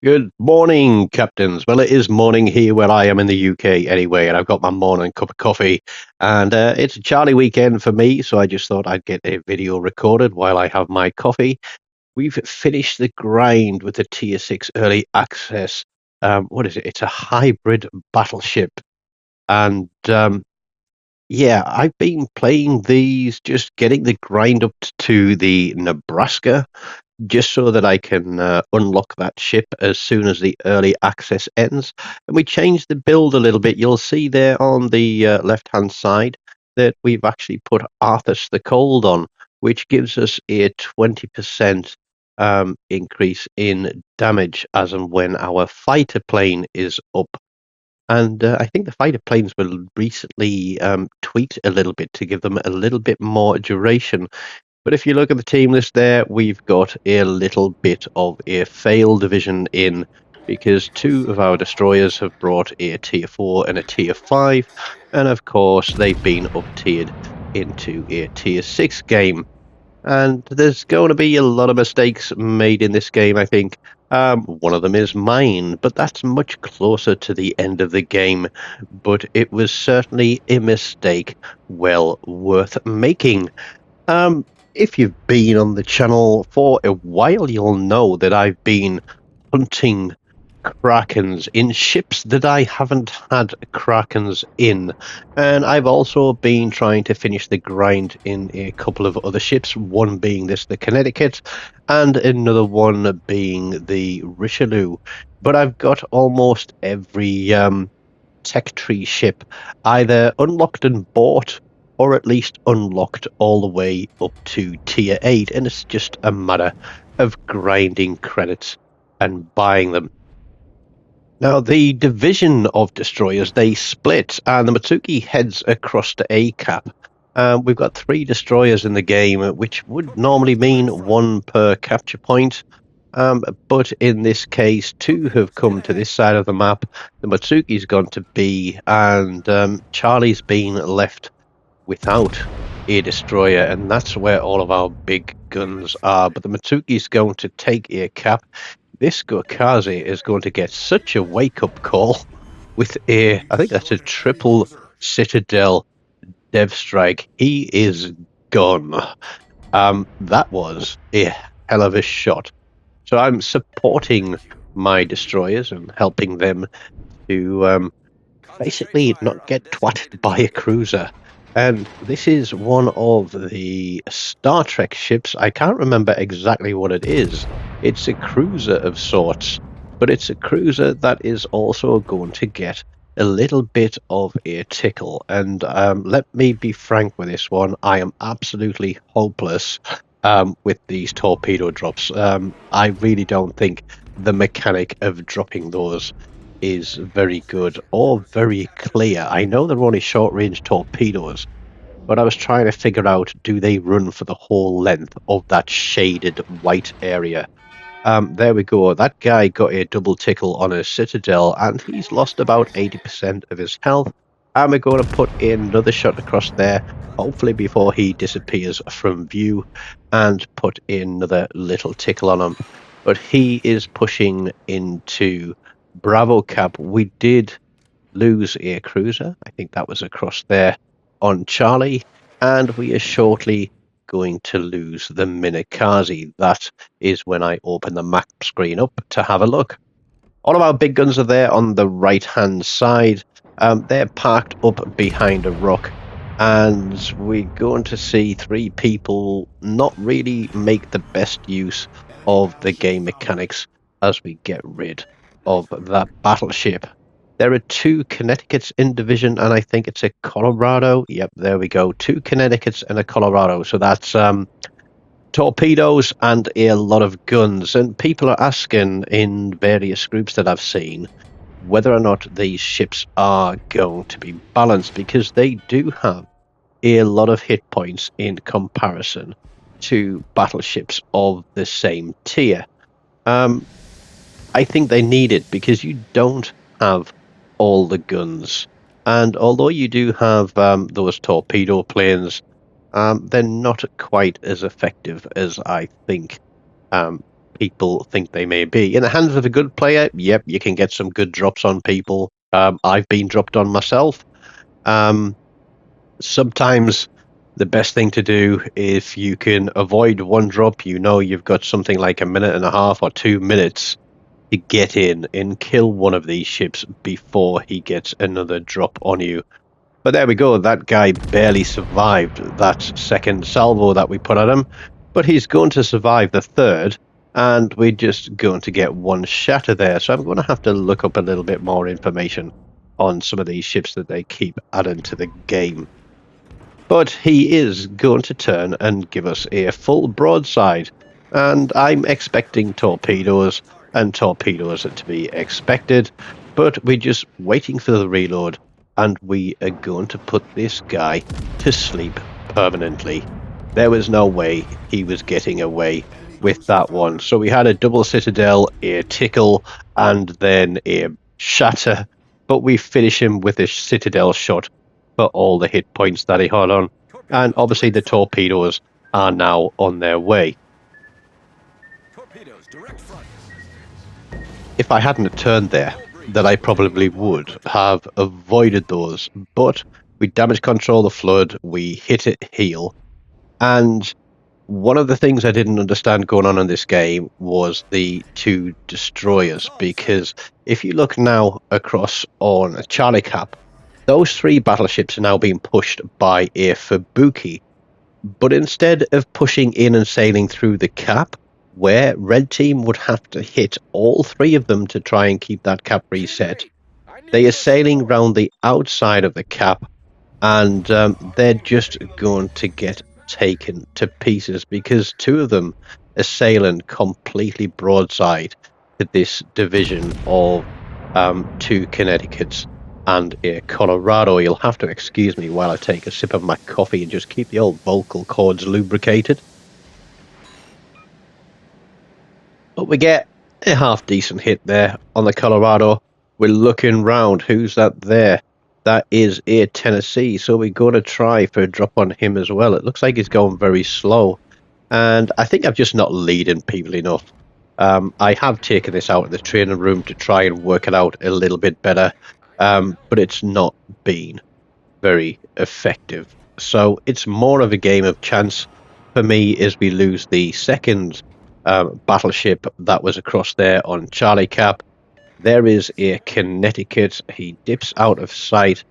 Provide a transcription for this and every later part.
Good morning, captains. Well, it is morning here where I am in the UK anyway, and I've got my morning cup of coffee. And it's a Charlie weekend for me, so I just thought I'd get a video recorded while I have my coffee. We've finished the grind with the Tier 6 early access. What is it? It's a hybrid battleship. And yeah, I've been playing these, just getting the grind up to the Nebraska just so that I can unlock that ship as soon as the early access ends. And we changed the build a little bit. You'll see there on the left-hand side that we've actually put Arthas the Cold on, which gives us a 20% increase in damage as and when our fighter plane is up. And I think the fighter planes were recently tweaked a little bit to give them a little bit more duration. But if you look at the team list there, we've got a little bit of a fail division in because two of our destroyers have brought a tier 4 and a tier 5. And of course, they've been up tiered into a tier 6 game. And there's going to be a lot of mistakes made in this game, I think. One of them is mine, but that's much closer to the end of the game. But it was certainly a mistake well worth making. If you've been on the channel for a while, you'll know that I've been hunting Krakens in ships that I haven't had Krakens in. And I've also been trying to finish the grind in a couple of other ships, one being the Connecticut, and another one being the Richelieu. But I've got almost every tech tree ship either unlocked and bought or at least unlocked all the way up to tier 8, and it's just a matter of grinding credits and buying them. Now, the division of destroyers, they split, and the Matsuki heads across to A cap. We've got 3 destroyers in the game, which would normally mean 1 per capture point. But in this case, 2 have come to this side of the map. The Matsuki's gone to B, and Charlie's been left without a destroyer, and that's where all of our big guns are. But the Matsuki's going to take a cap. This Gorkaze is going to get such a wake-up call with I think that's a triple Citadel Dev Strike. He is gone. That was a hell of a shot. So I'm supporting my destroyers and helping them to basically not get twatted by a cruiser. And this is one of the Star Trek ships. I can't remember exactly what it is. It's a cruiser of sorts, but it's a cruiser that is also going to get a little bit of a tickle. And let me be frank with this one. I am absolutely hopeless with these torpedo drops. I really don't think the mechanic of dropping those is very good or very clear. I know they're only short-range torpedoes, but I was trying to figure out, do they run for the whole length of that shaded white area? There we go. That guy got a double tickle on a Citadel, and he's lost about 80% of his health. And we're going to put another shot across there, hopefully before he disappears from view, and put another little tickle on him. But he is pushing into Bravo Cap. We did lose a cruiser. I think that was across there on Charlie, and we are shortly going to lose the Minakaze. That is when I open the map screen up to have a look. All of our big guns are there on the right-hand side. They're parked up behind a rock, and we're going to see 3 people not really make the best use of the game mechanics as we get rid of that battleship. There are 2 Connecticuts in division, and I think it's a Colorado. Yep, there we go. 2 Connecticuts and a Colorado. So that's torpedoes and a lot of guns. And people are asking in various groups that I've seen whether or not these ships are going to be balanced, because they do have a lot of hit points in comparison to battleships of the same tier. I think they need it because you don't have all the guns, and although you do have those torpedo planes, they're not quite as effective as I think people think they may be. In the hands of a good player, yep, you can get some good drops on people. I've been dropped on myself. Sometimes the best thing to do, if you can avoid one drop, you've got something like a minute and a half or 2 minutes to get in and kill one of these ships before he gets another drop on you. But there we go, that guy barely survived that second salvo that we put at him, but he's going to survive the third, and we're just going to get one shatter there. So I'm going to have to look up a little bit more information on some of these ships that they keep adding to the game. But he is going to turn and give us a full broadside, and I'm expecting torpedoes, and torpedoes are to be expected, but we're just waiting for the reload, and we are going to put this guy to sleep permanently. There was no way he was getting away with that one. So we had a double citadel, a tickle, and then a shatter, but we finish him with a citadel shot for all the hit points that he had on, and obviously the torpedoes are now on their way. If I hadn't turned there, then I probably would have avoided those, but we damage control the flood, we hit it heal, and one of the things I didn't understand going on in this game was the two destroyers, because if you look now across on Charlie Cap, those three battleships are now being pushed by a Fubuki, but instead of pushing in and sailing through the cap, where red team would have to hit all three of them to try and keep that cap reset, they are sailing round the outside of the cap, and they're just going to get taken to pieces because two of them are sailing completely broadside to this division of two Connecticuts and a Colorado. You'll have to excuse me while I take a sip of my coffee and just keep the old vocal cords lubricated. But we get a half decent hit there on the Colorado. We're looking round. Who's that there? That is a Tennessee, so we're going to try for a drop on him as well. It looks like he's going very slow, and I think I'm just not leading people enough. I have taken this out of the training room to try and work it out a little bit better, but it's not been very effective. So it's more of a game of chance for me as we lose the second battleship that was across there on Charlie Cap. There is a Connecticut. He dips out of sight.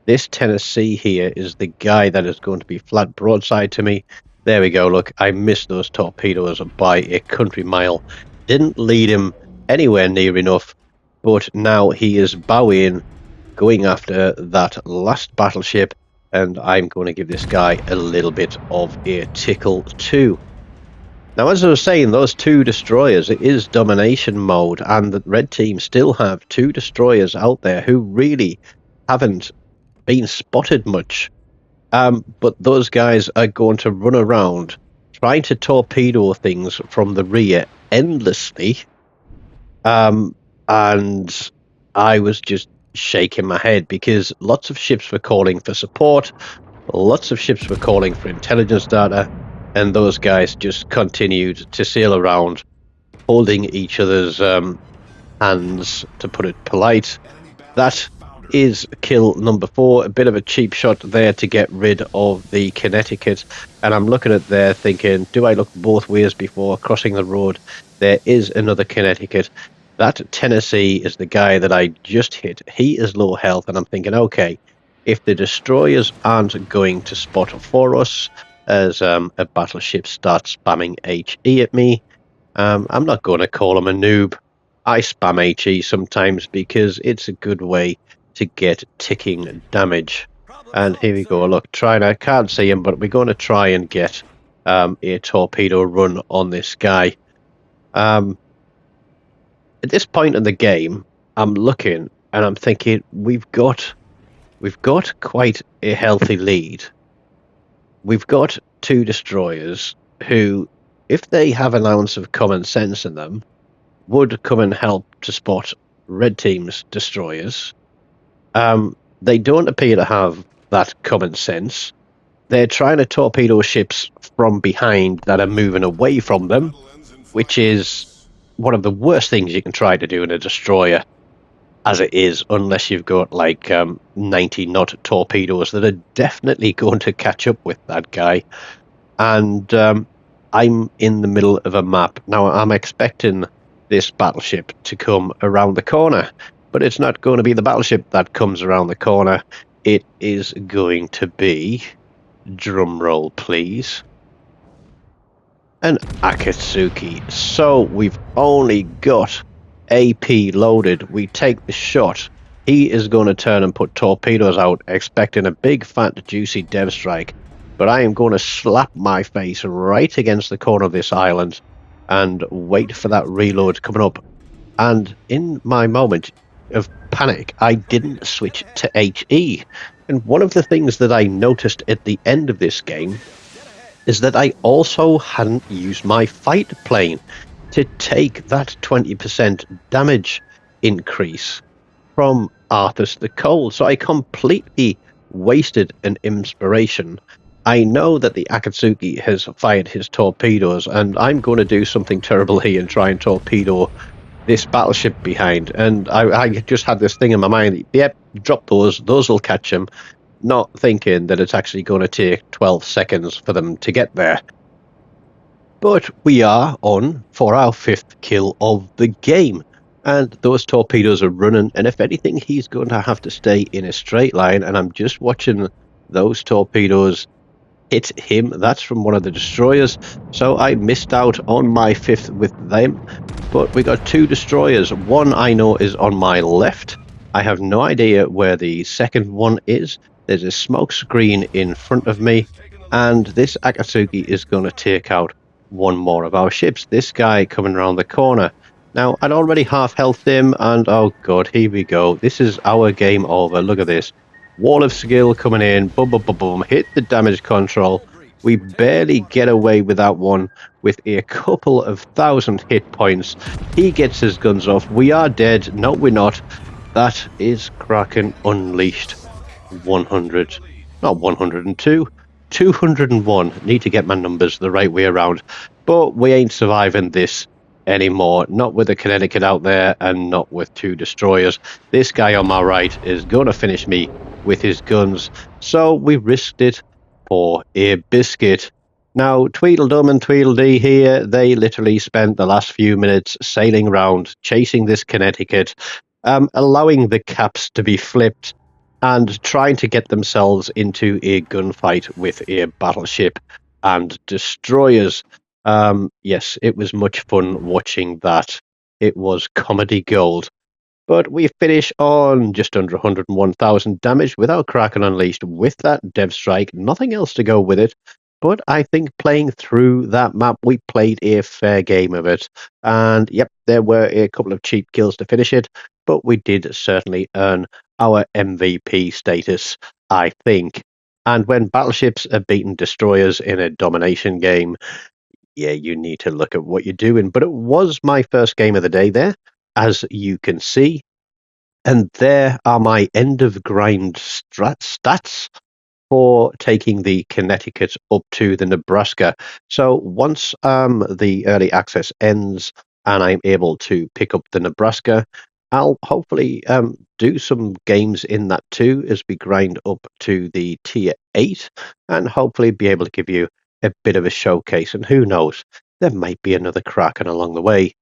This Tennessee here is the guy that is going to be flat broadside to me. There we go. Look, I missed those torpedoes by a country mile. Didn't lead him anywhere near enough, but now he is bowing, going after that last battleship, and I'm going to give this guy a little bit of a tickle too. Now, as I was saying, those two destroyers, it is domination mode, and the red team still have two destroyers out there who really haven't been spotted much. But those guys are going to run around trying to torpedo things from the rear endlessly. And I was just shaking my head because lots of ships were calling for support, lots of ships were calling for intelligence data, and those guys just continued to sail around, holding each other's hands, to put it polite. That is kill number 4. A bit of a cheap shot there to get rid of the Connecticut. And I'm looking at there thinking, do I look both ways before crossing the road? There is another Connecticut. That Tennessee is the guy that I just hit. He is low health, and I'm thinking, okay, if the destroyers aren't going to spot for us, as a battleship starts spamming HE at me, I'm not going to call him a noob. I spam HE sometimes because it's a good way to get ticking damage. And here we go. Look, I can't see him, but we're going to try and get a torpedo run on this guy. At this point in the game, I'm looking and I'm thinking we've got quite a healthy lead. We've got two destroyers who, if they have an ounce of common sense in them, would come and help to spot red team's destroyers. They don't appear to have that common sense. They're trying to torpedo ships from behind that are moving away from them, which is one of the worst things you can try to do in a destroyer, as it is, unless you've got like 90 knot torpedoes that are definitely going to catch up with that guy. And I'm in the middle of a map. Now, I'm expecting this battleship to come around the corner, but it's not going to be the battleship that comes around the corner. It is going to be, drum roll please, an Akatsuki. So we've only got AP loaded. We take the shot. He is going to turn and put torpedoes out, expecting a big, fat, juicy dev strike. But I am going to slap my face right against the corner of this island and wait for that reload coming up. And in my moment of panic, I didn't switch to HE. And one of the things that I noticed at the end of this game is that I also hadn't used my fighter plane to take that 20% damage increase from Arthas the Cold. So I completely wasted an inspiration. I know that the Akatsuki has fired his torpedoes, and I'm going to do something terrible here and try and torpedo this battleship behind. And I just had this thing in my mind, yep, drop those will catch him. Not thinking that it's actually going to take 12 seconds for them to get there. But we are on for our 5th kill of the game. And those torpedoes are running, and if anything, he's going to have to stay in a straight line. And I'm just watching those torpedoes hit him. That's from one of the destroyers. So I missed out on my 5th with them. But we got 2 destroyers. One I know is on my left. I have no idea where the second one is. There's a smoke screen in front of me, and this Akatsuki is going to take out one more of our ships. This guy coming around the corner. Now, I'd already half healthed him, and oh god, here we go. This is our game over. Look at this. Wall of skill coming in. Boom, boom, boom, boom. Hit the damage control. We barely get away with that one with a couple of 1,000 hit points. He gets his guns off. We are dead. No, we're not. That is Kraken Unleashed. 100, not 102, 201. Need to get my numbers the right way around. But we ain't surviving this anymore. Not with the Connecticut out there, and not with 2 destroyers. This guy on my right is going to finish me with his guns. So we risked it for a biscuit. Now, Tweedledum and Tweedledee here, they literally spent the last few minutes sailing around, chasing this Connecticut, allowing the caps to be flipped, and trying to get themselves into a gunfight with a battleship and destroyers. Yes, it was much fun watching that. It was comedy gold. But we finish on just under 101,000 damage without Kraken Unleashed with that dev strike. Nothing else to go with it. But I think playing through that map, we played a fair game of it. And yep, there were a couple of cheap kills to finish it, but we did certainly earn our MVP status, I think. And when battleships are beating destroyers in a domination game, yeah, you need to look at what you're doing. But it was my first game of the day there, as you can see. And there are my end of grind stats for taking the Connecticut up to the Nebraska. So once the early access ends and I'm able to pick up the Nebraska, I'll hopefully do some games in that too as we grind up to the tier 8 and hopefully be able to give you a bit of a showcase. And who knows, there might be another Kraken along the way.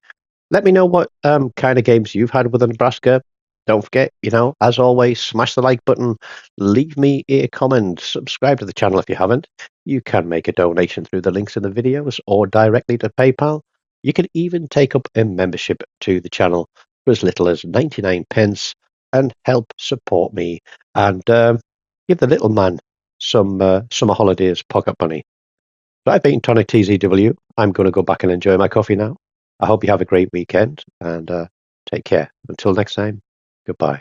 Let me know what kind of games you've had with the Nebraska. Don't forget, as always, smash the like button, leave me a comment, subscribe to the channel if you haven't. You can make a donation through the links in the videos or directly to PayPal. You can even take up a membership to the channel for as little as 99 pence and help support me and give the little man some summer holidays pocket money. So I've been TONIK TZW. I'm going to go back and enjoy my coffee now. I hope you have a great weekend and take care. Until next time, goodbye.